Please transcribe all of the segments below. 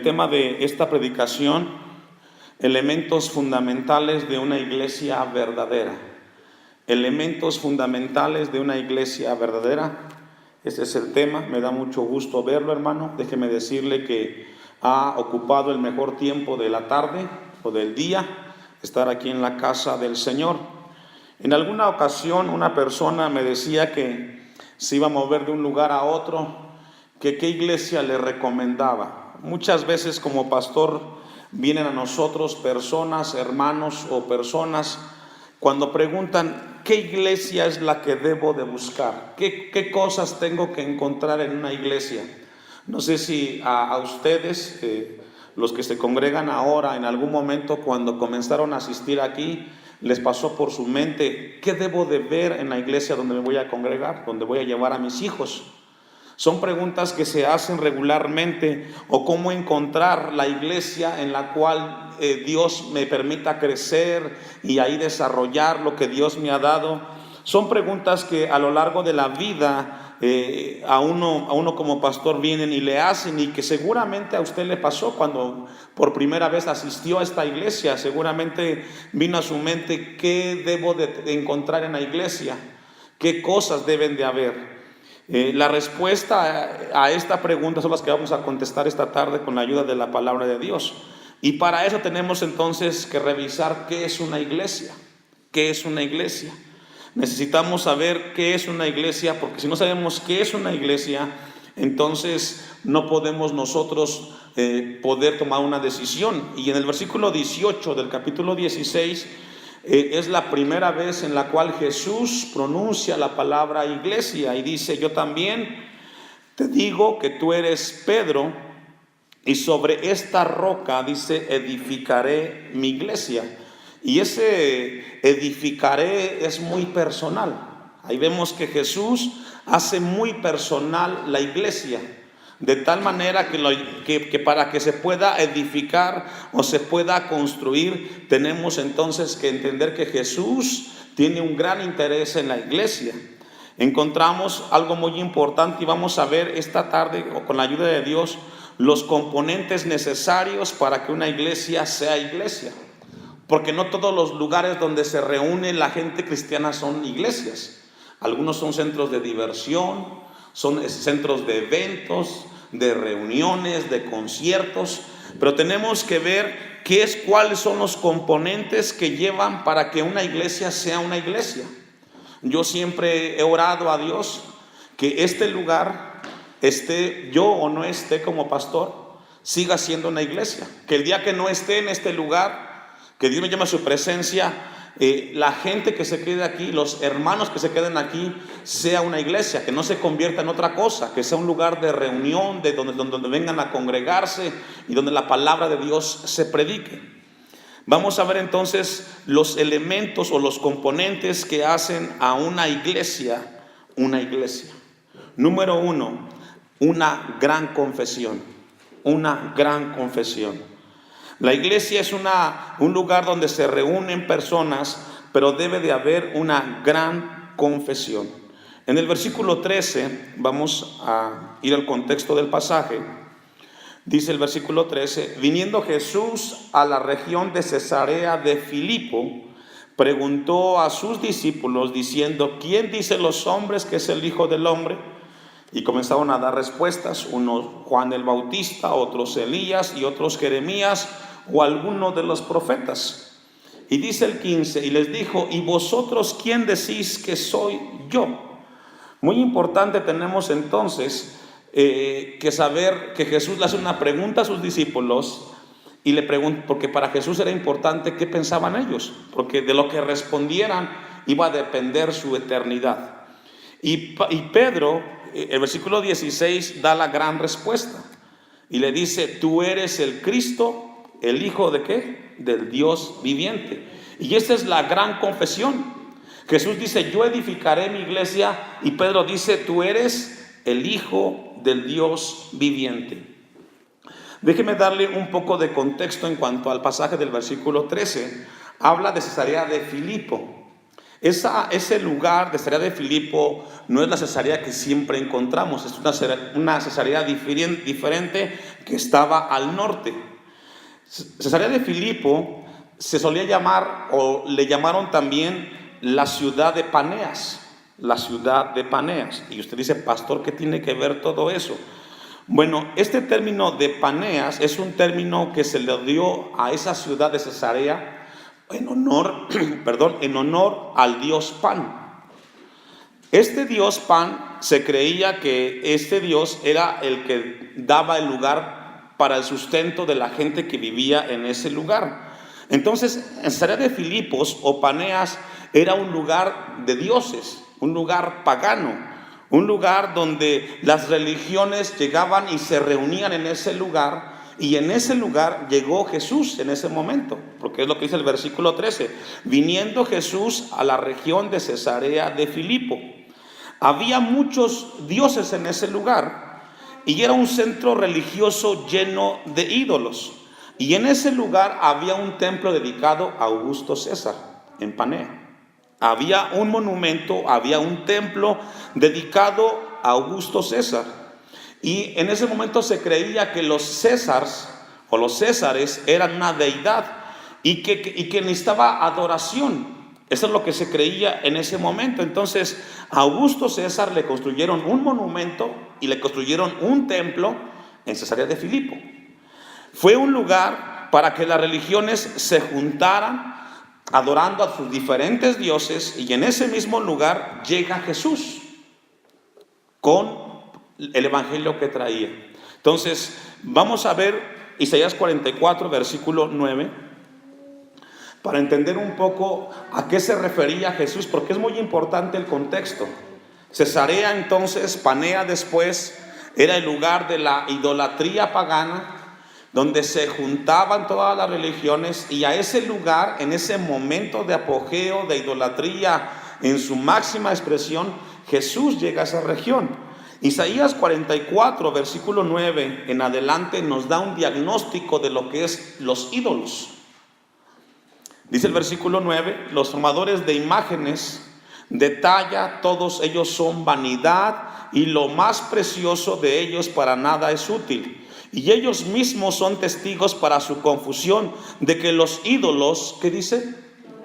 tema de esta predicación, elementos fundamentales de una iglesia verdadera. Elementos fundamentales de una iglesia verdadera. Ese es el tema. Me da mucho gusto verlo, hermano. Déjeme decirle que ha ocupado el mejor tiempo de la tarde o del día, estar aquí en la casa del Señor. En alguna ocasión una persona me decía que se iba a mover de un lugar a otro, que qué iglesia le recomendaba. Muchas veces como pastor vienen a nosotros personas, hermanos o personas, cuando preguntan qué iglesia es la que debo de buscar, qué cosas tengo que encontrar en una iglesia. No sé si a ustedes, los que se congregan ahora, en algún momento cuando comenzaron a asistir aquí, les pasó por su mente, ¿qué debo de ver en la iglesia donde me voy a congregar, donde voy a llevar a mis hijos? Son preguntas que se hacen regularmente, o cómo encontrar la iglesia en la cual Dios me permita crecer y ahí desarrollar lo que Dios me ha dado. Son preguntas que a lo largo de la vida a uno como pastor vienen y le hacen, y que seguramente a usted le pasó cuando por primera vez asistió a esta iglesia. Seguramente vino a su mente, ¿qué debo de encontrar en la iglesia? ¿Qué cosas deben de haber? La respuesta a esta pregunta son las que vamos a contestar esta tarde con la ayuda de la palabra de Dios. Y para eso tenemos entonces que revisar qué es una iglesia. ¿Qué es una iglesia? Necesitamos saber qué es una iglesia, porque si no sabemos qué es una iglesia, entonces no podemos nosotros poder tomar una decisión. Y en el versículo 18 del capítulo 16 es la primera vez en la cual Jesús pronuncia la palabra iglesia y dice: yo también te digo que tú eres Pedro, y sobre esta roca, dice, edificaré mi iglesia. Y ese edificaré es muy personal. Ahí vemos que Jesús hace muy personal la iglesia, de tal manera que para que se pueda edificar o se pueda construir, tenemos entonces que entender que Jesús tiene un gran interés en la iglesia. Encontramos algo muy importante y vamos a ver esta tarde, o con la ayuda de Dios, los componentes necesarios para que una iglesia sea iglesia. Porque no todos los lugares donde se reúne la gente cristiana son iglesias. Algunos son centros de diversión, son centros de eventos, de reuniones, de conciertos. Pero tenemos que ver cuáles son los componentes que llevan para que una iglesia sea una iglesia. Yo siempre he orado a Dios que este lugar, esté yo o no esté como pastor, siga siendo una iglesia. Que el día que no esté en este lugar, que Dios me llame a su presencia, la gente que se quede aquí, los hermanos que se queden aquí, sea una iglesia, que no se convierta en otra cosa, que sea un lugar de reunión, donde vengan a congregarse y donde la palabra de Dios se predique. Vamos a ver entonces los elementos o los componentes que hacen a una iglesia una iglesia. Número 1, una gran confesión. Una gran confesión. La iglesia es un lugar donde se reúnen personas, pero debe de haber una gran confesión. En el versículo 13, vamos a ir al contexto del pasaje. Dice el versículo 13: viniendo Jesús a la región de Cesarea de Filipo, preguntó a sus discípulos diciendo: ¿quién dicen los hombres que es el Hijo del Hombre? Y comenzaron a dar respuestas, unos Juan el Bautista, otros Elías y otros Jeremías o alguno de los profetas. Y dice el 15: y les dijo: ¿y vosotros quién decís que soy yo? Muy importante tenemos entonces que saber que Jesús le hace una pregunta a sus discípulos, y le pregunta, porque para Jesús era importante qué pensaban ellos, porque de lo que respondieran iba a depender su eternidad. Y Pedro, el versículo 16, da la gran respuesta y le dice: tú eres el Cristo, el Hijo de ¿qué? Del Dios viviente. Y esta es la gran confesión. Jesús dice: yo edificaré mi iglesia, y Pedro dice: tú eres el Hijo del Dios viviente. Déjeme darle un poco de contexto en cuanto al pasaje del versículo 13. Habla de Cesarea de Filipo. Ese lugar de Cesarea de Filipo no es la Cesarea que siempre encontramos, es una Cesarea diferente que estaba al norte. Cesarea de Filipo se solía llamar, o le llamaron también, la ciudad de Paneas. La ciudad de Paneas. Y usted dice, pastor, ¿qué tiene que ver todo eso? Bueno, este término de Paneas es un término que se le dio a esa ciudad de Cesarea en honor, en honor al dios Pan. Este dios Pan, se creía que este dios era el que daba el lugar para el sustento de la gente que vivía en ese lugar. Entonces, en Cesarea de Filipos o Paneas era un lugar de dioses, un lugar pagano, un lugar donde las religiones llegaban y se reunían en ese lugar. Y en ese lugar llegó Jesús en ese momento, porque es lo que dice el versículo 13. Viniendo Jesús a la región de Cesarea de Filipo. Había muchos dioses en ese lugar y era un centro religioso lleno de ídolos. Y en ese lugar había un templo dedicado a Augusto César, en Panea. Había un monumento, había un templo dedicado a Augusto César. Y en ese momento se creía que los Césares o los Césares eran una deidad y que necesitaba adoración. Eso es lo que se creía en ese momento. Entonces a Augusto César le construyeron un monumento y le construyeron un templo en Cesarea de Filipo. Fue un lugar para que las religiones se juntaran adorando a sus diferentes dioses, y en ese mismo lugar llega Jesús con el evangelio que traía. Entonces vamos a ver Isaías 44 versículo 9 para entender un poco a qué se refería Jesús, porque es muy importante el contexto. Cesarea, entonces, Panea después, era el lugar de la idolatría pagana, donde se juntaban todas las religiones, y a ese lugar, en ese momento de apogeo de idolatría en su máxima expresión, Jesús llega a esa región. Isaías 44 versículo 9 en adelante nos da un diagnóstico de lo que es los ídolos. Dice el versículo 9: los formadores de imágenes de talla, todos ellos son vanidad, y lo más precioso de ellos para nada es útil. Y ellos mismos son testigos para su confusión de que los ídolos, ¿qué dice?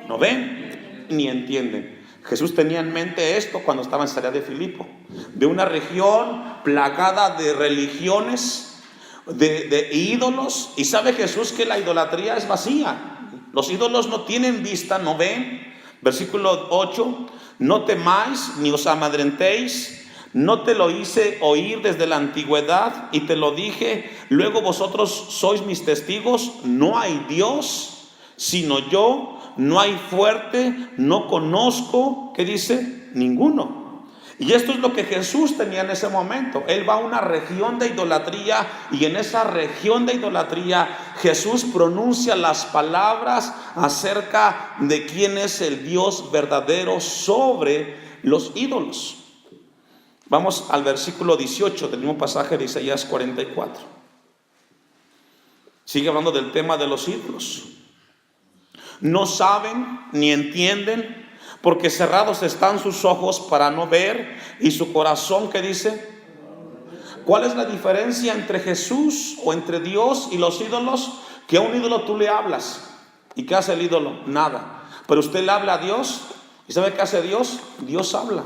No ven ni entienden. Jesús tenía en mente esto cuando estaba en Cesarea de Filipo, de una región plagada de religiones, de ídolos. Y sabe Jesús que la idolatría es vacía. Los ídolos no tienen vista, no ven. Versículo 8: no temáis ni os amedrentéis. No te lo hice oír desde la antigüedad y te lo dije, luego vosotros sois mis testigos. No hay Dios sino yo, no hay fuerte, no conozco, ¿qué dice? Ninguno. Y esto es lo que Jesús tenía en ese momento. Él va a una región de idolatría, y en esa región de idolatría Jesús pronuncia las palabras acerca de quién es el Dios verdadero sobre los ídolos. Vamos al versículo 18 del mismo pasaje de Isaías 44. Sigue hablando del tema de los ídolos. No saben ni entienden, porque cerrados están sus ojos para no ver, y su corazón, ¿qué dice? ¿Cuál es la diferencia entre Jesús o entre Dios y los ídolos? Que a un ídolo tú le hablas, ¿y qué hace el ídolo? Nada. Pero usted le habla a Dios, ¿y sabe qué hace Dios? Dios habla.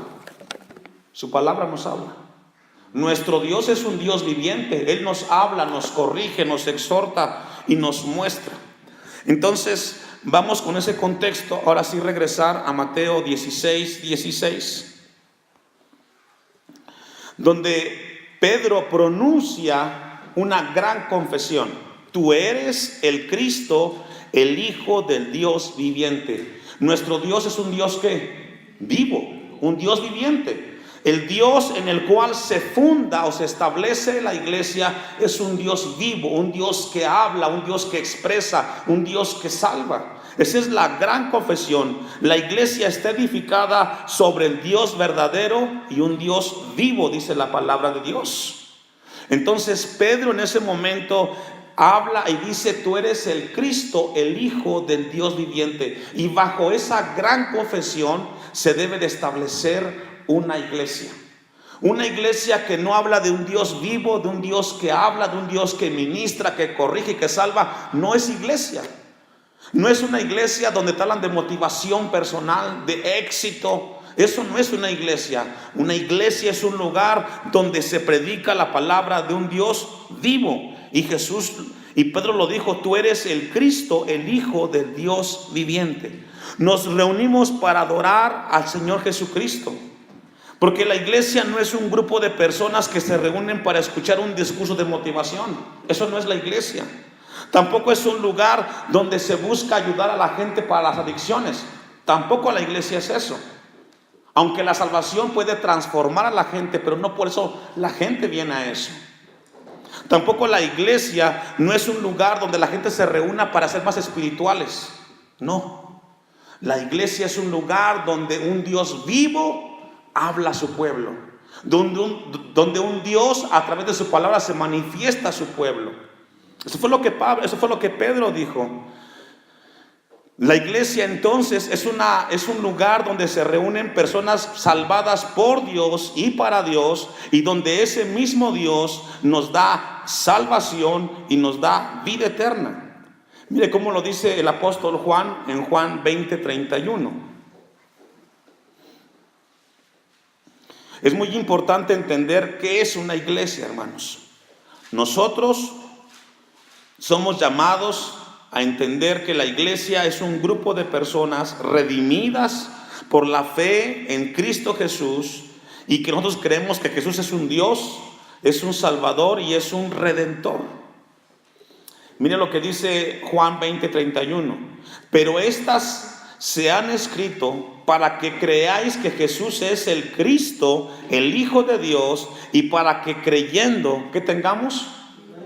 Su palabra nos habla. Nuestro Dios es un Dios viviente. Él nos habla, nos corrige, nos exhorta y nos muestra. Entonces vamos con ese contexto. Ahora sí regresar a Mateo 16, donde Pedro pronuncia una gran confesión: tú eres el Cristo, el Hijo del Dios viviente. Nuestro Dios es un Dios que vivo, un Dios viviente. El Dios en el cual se funda o se establece la iglesia es un Dios vivo, un Dios que habla, un Dios que expresa, un Dios que salva. Esa es la gran confesión. La iglesia está edificada sobre el Dios verdadero y un Dios vivo, dice la palabra de Dios. Entonces Pedro en ese momento habla y dice: tú eres el Cristo, el Hijo del Dios viviente. Y bajo esa gran confesión se debe de establecer una iglesia. Una iglesia que no habla de un Dios vivo, de un Dios que habla, de un Dios que ministra, que corrige y que salva. No es iglesia. No es una iglesia donde te hablan de motivación personal, de éxito. Eso no es una iglesia. Una iglesia es un lugar donde se predica la palabra de un Dios vivo. Y Jesús y Pedro lo dijo: tú eres el Cristo, el Hijo del Dios viviente. Nos reunimos para adorar al Señor Jesucristo. Porque la iglesia no es un grupo de personas que se reúnen para escuchar un discurso de motivación. Eso no es la iglesia. Tampoco es un lugar donde se busca ayudar a la gente para las adicciones. Tampoco la iglesia es eso. Aunque la salvación puede transformar a la gente, pero no por eso la gente viene a eso. Tampoco la iglesia no es un lugar donde la gente se reúna para ser más espirituales. No. La iglesia es un lugar donde un Dios vivo habla a su pueblo, donde un Dios a través de su palabra se manifiesta a su pueblo. Eso fue lo que Pedro dijo. La iglesia entonces es un lugar donde se reúnen personas salvadas por Dios y para Dios, y donde ese mismo Dios nos da salvación y nos da vida eterna. Mire cómo lo dice el apóstol Juan en Juan 20:31. Es muy importante entender qué es una iglesia, hermanos. Nosotros somos llamados a entender que la iglesia es un grupo de personas redimidas por la fe en Cristo Jesús, y que nosotros creemos que Jesús es un Dios, es un Salvador y es un Redentor. Mire lo que dice Juan 20:31. Pero estas se han escrito para que creáis que Jesús es el Cristo, el Hijo de Dios, y para que creyendo que tengamos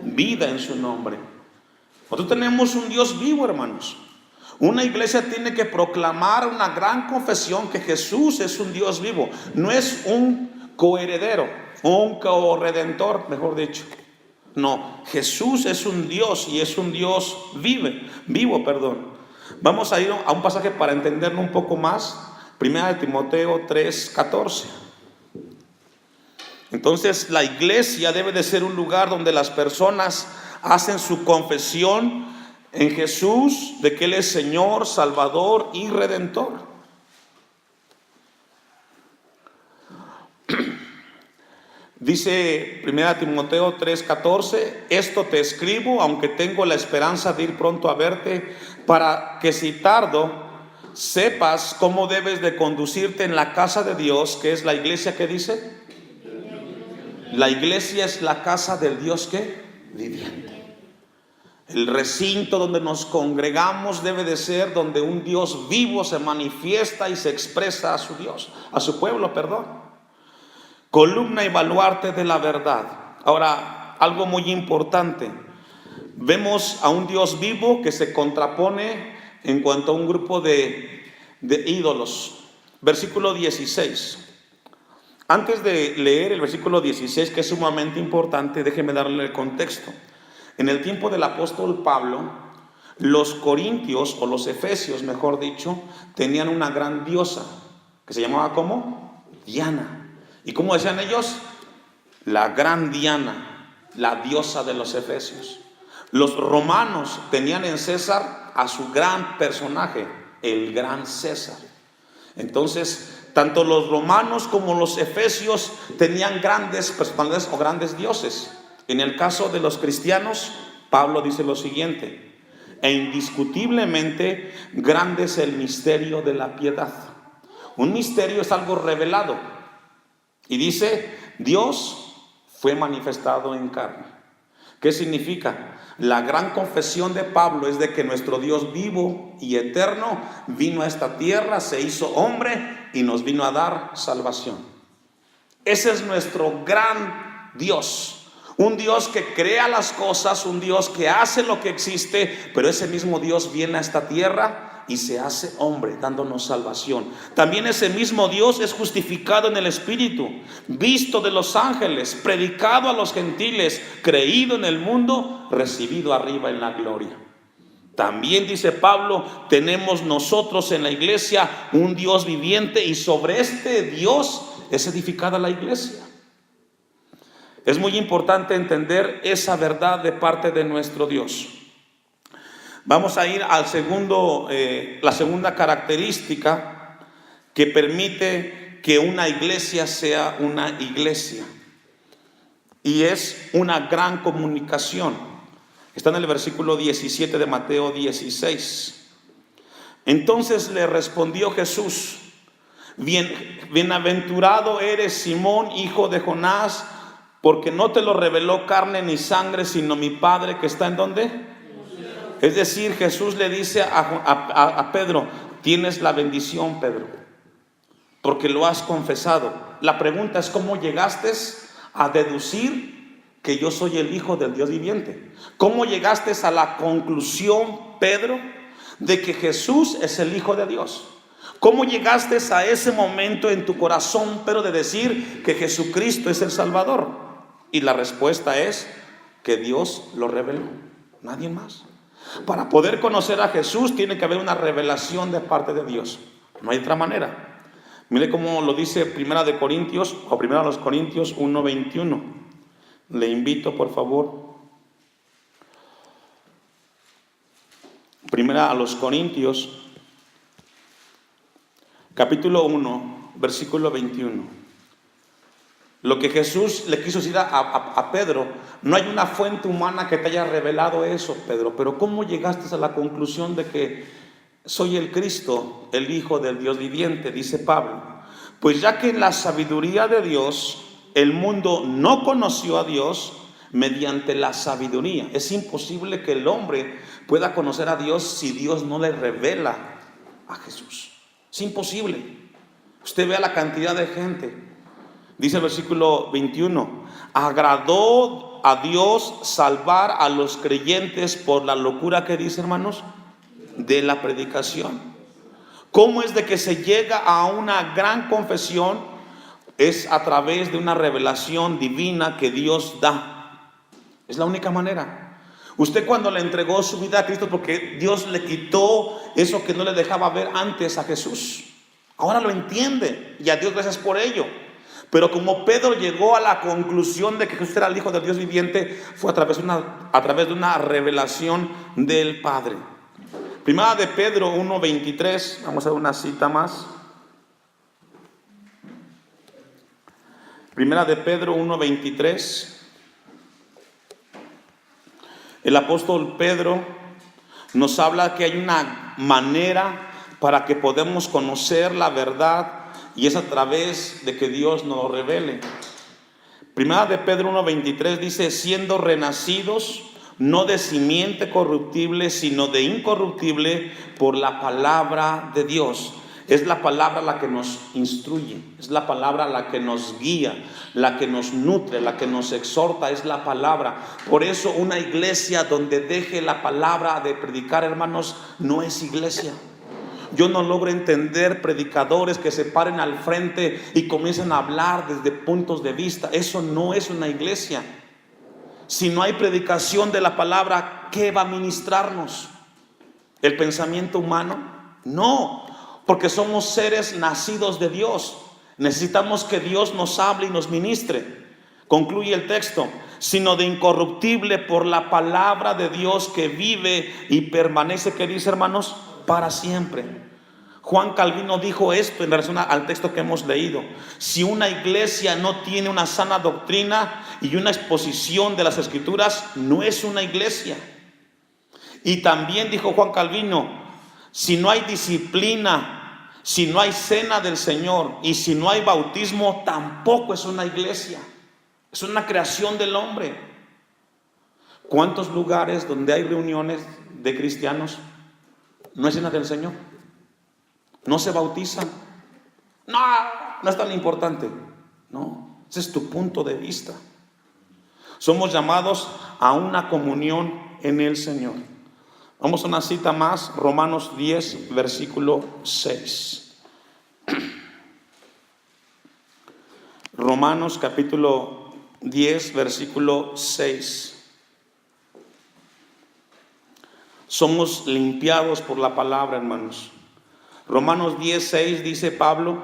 vida en su nombre. Nosotros tenemos un Dios vivo, hermanos. Una iglesia tiene que proclamar una gran confesión que Jesús es un Dios vivo. No es un coheredero, un corredentor, mejor dicho. No, Jesús es un Dios y es un Dios vivo. Vamos a ir a un pasaje para entenderlo un poco más. 1 Timoteo 3:14. Entonces la iglesia debe de ser un lugar donde las personas hacen su confesión en Jesús de que Él es Señor, Salvador y Redentor. Dice 1 Timoteo 3:14: esto te escribo, aunque tengo la esperanza de ir pronto a verte, para que si tardo, sepas cómo debes de conducirte en la casa de Dios, que es la iglesia. ¿Qué dice? La iglesia es la casa del Dios ¿qué? Viviente. El recinto donde nos congregamos debe de ser donde un Dios vivo se manifiesta y se expresa a su Dios, a su pueblo, columna y baluarte de la verdad. Ahora, algo muy importante. Vemos a un Dios vivo que se contrapone en cuanto a un grupo de ídolos. Versículo 16. Antes de leer el versículo 16, que es sumamente importante, déjeme darle el contexto. En el tiempo del apóstol Pablo, los corintios, o los efesios mejor dicho, tenían una gran diosa que se llamaba ¿cómo? Diana. ¿Y cómo decían ellos? La gran Diana, la diosa de los efesios. Los romanos tenían en César a su gran personaje, el gran César. Entonces, tanto los romanos como los efesios tenían grandes personalidades o grandes dioses. En el caso de los cristianos, Pablo dice lo siguiente: e indiscutiblemente grande es el misterio de la piedad. Un misterio es algo revelado. Y dice, Dios fue manifestado en carne. ¿Qué significa? La gran confesión de Pablo es de que nuestro Dios vivo y eterno vino a esta tierra, se hizo hombre y nos vino a dar salvación. Ese es nuestro gran Dios. Un Dios que crea las cosas, un Dios que hace lo que existe, pero ese mismo Dios viene a esta tierra y se hace hombre, dándonos salvación. También ese mismo Dios es justificado en el Espíritu, visto de los ángeles, predicado a los gentiles, creído en el mundo, recibido arriba en la gloria. También dice Pablo, tenemos nosotros en la iglesia un Dios viviente y sobre este Dios es edificada la iglesia. Es muy importante entender esa verdad de parte de nuestro Dios. Vamos a ir al la segunda característica que permite que una iglesia sea una iglesia, y es una gran comunicación. Está en el versículo 17 de Mateo 16. Entonces le respondió Jesús: bienaventurado eres, Simón, hijo de Jonás, porque no te lo reveló carne ni sangre, sino mi Padre que está en ¿dónde? Es decir, Jesús le dice a Pedro: tienes la bendición, Pedro, porque lo has confesado. La pregunta es: ¿cómo llegaste a deducir que yo soy el Hijo del Dios viviente? ¿Cómo llegaste a la conclusión, Pedro, de que Jesús es el Hijo de Dios? ¿Cómo llegaste a ese momento en tu corazón, Pedro, de decir que Jesucristo es el Salvador? Y la respuesta es que Dios lo reveló, nadie más. Para poder conocer a Jesús tiene que haber una revelación de parte de Dios, no hay otra manera. Mire cómo lo dice Primera de Corintios, o Primera a los Corintios 1:21. Le invito, por favor. Primera a los Corintios, capítulo 1, versículo 21. Lo que Jesús le quiso decir a Pedro: no hay una fuente humana que te haya revelado eso, Pedro, pero ¿cómo llegaste a la conclusión de que soy el Cristo, el Hijo del Dios viviente? Dice Pablo: pues ya que en la sabiduría de Dios el mundo no conoció a Dios mediante la sabiduría. Es imposible que el hombre pueda conocer a Dios si Dios no le revela a Jesús. Es imposible. Usted vea la cantidad de gente. Dice el versículo 21: agradó a Dios salvar a los creyentes por la locura, que dice, hermanos, de la predicación. ¿Cómo es de que se llega a una gran confesión? Es a través de una revelación divina que Dios da. Es la única manera. Usted, cuando le entregó su vida a Cristo, porque Dios le quitó eso que no le dejaba ver antes a Jesús, ahora lo entiende, y a Dios gracias por ello. Pero como Pedro llegó a la conclusión de que Jesús era el Hijo del Dios viviente, fue a través de una revelación del Padre. Primera de Pedro 1:23. Vamos a ver una cita más. Primera de Pedro 1:23. El apóstol Pedro nos habla que hay una manera para que podamos conocer la verdad, y es a través de que Dios nos lo revele. Primera de Pedro 1:23 dice: siendo renacidos no de simiente corruptible, sino de incorruptible, por la palabra de Dios. Es la palabra la que nos instruye, es la palabra la que nos guía, la que nos nutre, la que nos exhorta, es la palabra. Por eso una iglesia donde deje la palabra de predicar, hermanos, no es iglesia. Yo no logro entender predicadores que se paren al frente y comiencen a hablar desde puntos de vista. Eso no es una iglesia. Si no hay predicación de la palabra, ¿qué va a ministrarnos? ¿El pensamiento humano? No, porque somos seres nacidos de Dios. Necesitamos que Dios nos hable y nos ministre. Concluye el texto: sino de incorruptible, por la palabra de Dios que vive y permanece, ¿qué dice, hermanos? Para siempre. Juan Calvino dijo esto en relación al texto que hemos leído: si una iglesia no tiene una sana doctrina y una exposición de las escrituras, no es una iglesia. Y también dijo Juan Calvino: si no hay disciplina, si no hay cena del Señor y si no hay bautismo, tampoco es una iglesia. Es una creación del hombre. ¿Cuántos lugares donde hay reuniones de cristianos no hay cena del Señor? No se bautizan. No es tan importante. No, ese es tu punto de vista. Somos llamados a una comunión en el Señor. Vamos a una cita más, Romanos 10, versículo 6. Romanos capítulo 10, versículo 6. Somos limpiados por la palabra, hermanos. Romanos 10:6 dice Pablo: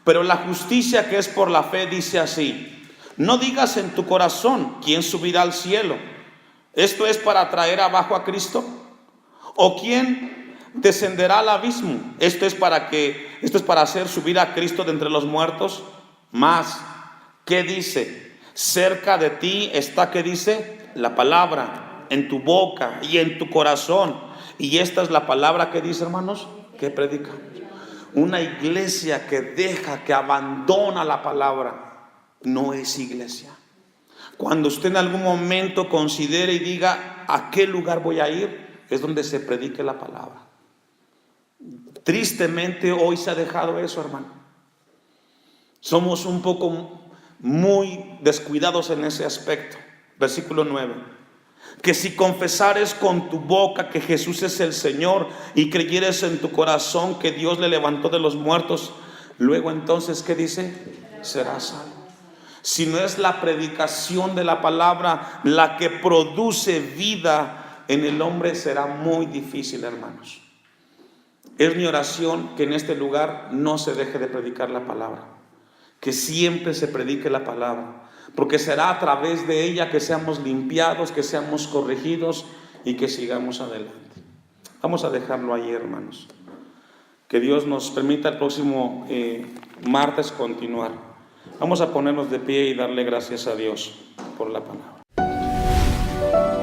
pero la justicia que es por la fe dice así: no digas en tu corazón, ¿quién subirá al cielo? ¿Esto es para traer abajo a Cristo? ¿O quién descenderá al abismo? Esto es para hacer subir a Cristo de entre los muertos. Más, ¿qué dice? Cerca de ti está, ¿qué dice? La palabra, en tu boca y en tu corazón. Y esta es la palabra que dice, hermanos, que predica. Una iglesia que deja, que abandona la palabra, no es iglesia. Cuando usted en algún momento considere y diga: ¿a qué lugar voy a ir?, es donde se predique la palabra. Tristemente hoy se ha dejado eso, hermano. Somos un poco muy descuidados en ese aspecto. Versículo 9: que si confesares con tu boca que Jesús es el Señor y creyeres en tu corazón que Dios le levantó de los muertos, luego entonces, ¿qué dice? Serás salvo. Si no es la predicación de la palabra la que produce vida en el hombre, será muy difícil, hermanos. Es mi oración que en este lugar no se deje de predicar la palabra, que siempre se predique la palabra, porque será a través de ella que seamos limpiados, que seamos corregidos y que sigamos adelante. Vamos a dejarlo ahí, hermanos. Que Dios nos permita el próximo martes continuar. Vamos a ponernos de pie y darle gracias a Dios por la palabra.